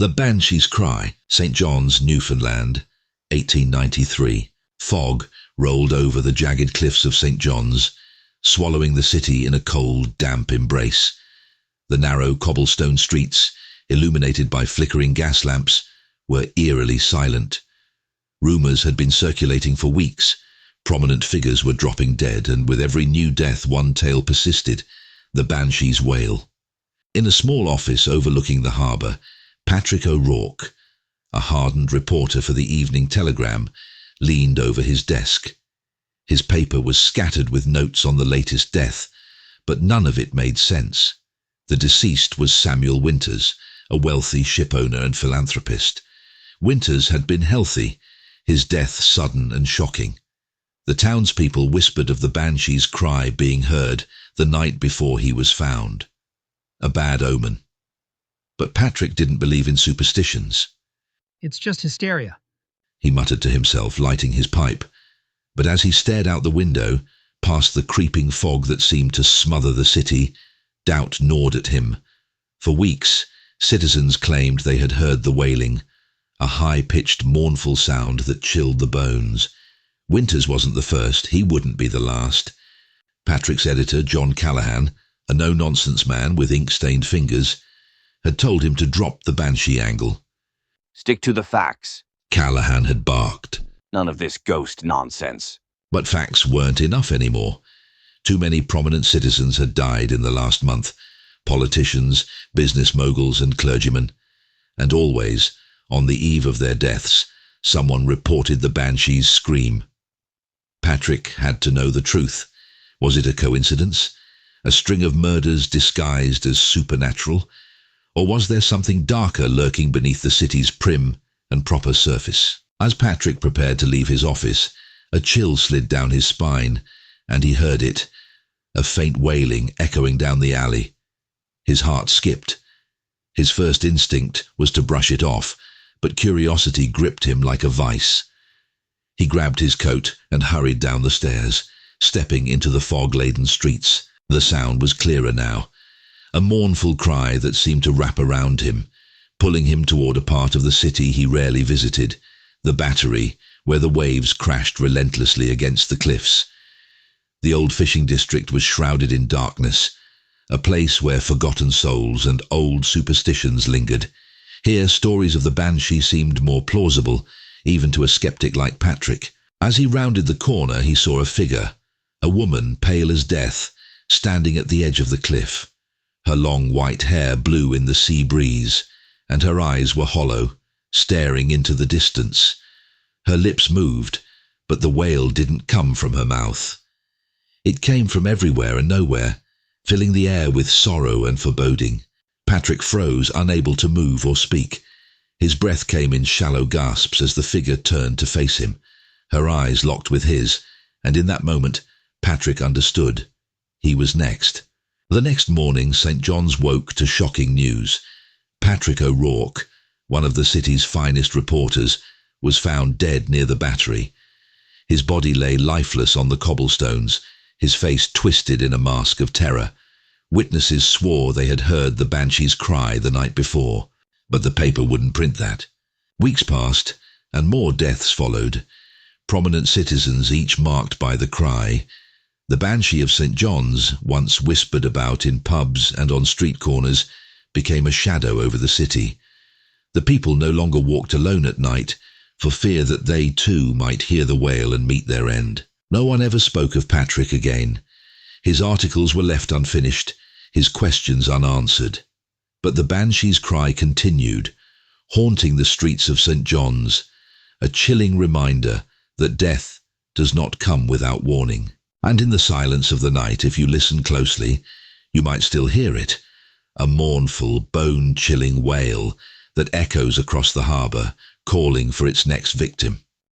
The Banshee's Cry, St. John's, Newfoundland, 1893. Fog rolled over the jagged cliffs of St. John's, swallowing the city in a cold, damp embrace. The narrow cobblestone streets, illuminated by flickering gas lamps, were eerily silent. Rumours had been circulating for weeks. Prominent figures were dropping dead, and with every new death one tale persisted, the Banshee's wail. In a small office overlooking the harbour, Patrick O'Rourke, a hardened reporter for the Evening Telegram, leaned over his desk. His paper was scattered with notes on the latest death, but none of it made sense. The deceased was Samuel Winters, a wealthy shipowner and philanthropist. Winters had been healthy, his death sudden and shocking. The townspeople whispered of the Banshee's cry being heard the night before he was found. A bad omen. But Patrick didn't believe in superstitions. It's just hysteria, he muttered to himself, lighting his pipe. But as he stared out the window, past the creeping fog that seemed to smother the city, doubt gnawed at him. For weeks, citizens claimed they had heard the wailing, a high-pitched, mournful sound that chilled the bones. Winters wasn't the first, he wouldn't be the last. Patrick's editor, John Callahan, a no-nonsense man with ink-stained fingers, had told him to drop the Banshee angle. Stick to the facts, Callahan had barked. None of this ghost nonsense. But facts weren't enough anymore. Too many prominent citizens had died in the last month, politicians, business moguls and clergymen. And always, on the eve of their deaths, someone reported the Banshee's scream. Patrick had to know the truth. Was it a coincidence? A string of murders disguised as supernatural? Or was there something darker lurking beneath the city's prim and proper surface? As Patrick prepared to leave his office, a chill slid down his spine, and he heard it, a faint wailing echoing down the alley. His heart skipped. His first instinct was to brush it off, but curiosity gripped him like a vice. He grabbed his coat and hurried down the stairs, stepping into the fog-laden streets. The sound was clearer now, a mournful cry that seemed to wrap around him, pulling him toward a part of the city he rarely visited, the Battery, where the waves crashed relentlessly against the cliffs. The old fishing district was shrouded in darkness, a place where forgotten souls and old superstitions lingered. Here stories of the Banshee seemed more plausible, even to a skeptic like Patrick. As he rounded the corner, he saw a figure, a woman pale as death, standing at the edge of the cliff. Her long white hair blew in the sea breeze, and her eyes were hollow, staring into the distance. Her lips moved, but the wail didn't come from her mouth. It came from everywhere and nowhere, filling the air with sorrow and foreboding. Patrick froze, unable to move or speak. His breath came in shallow gasps as the figure turned to face him. Her eyes locked with his, and in that moment, Patrick understood. He was next. The next morning, St. John's woke to shocking news. Patrick O'Rourke, one of the city's finest reporters, was found dead near the Battery. His body lay lifeless on the cobblestones, his face twisted in a mask of terror. Witnesses swore they had heard the Banshee's cry the night before, but the paper wouldn't print that. Weeks passed, and more deaths followed, prominent citizens each marked by the cry. The Banshee of St. John's, once whispered about in pubs and on street corners, became a shadow over the city. The people no longer walked alone at night, for fear that they too might hear the wail and meet their end. No one ever spoke of Patrick again. His articles were left unfinished, his questions unanswered. But the Banshee's cry continued, haunting the streets of St. John's, a chilling reminder that death does not come without warning. And in the silence of the night, if you listen closely, you might still hear it, a mournful, bone-chilling wail that echoes across the harbour, calling for its next victim.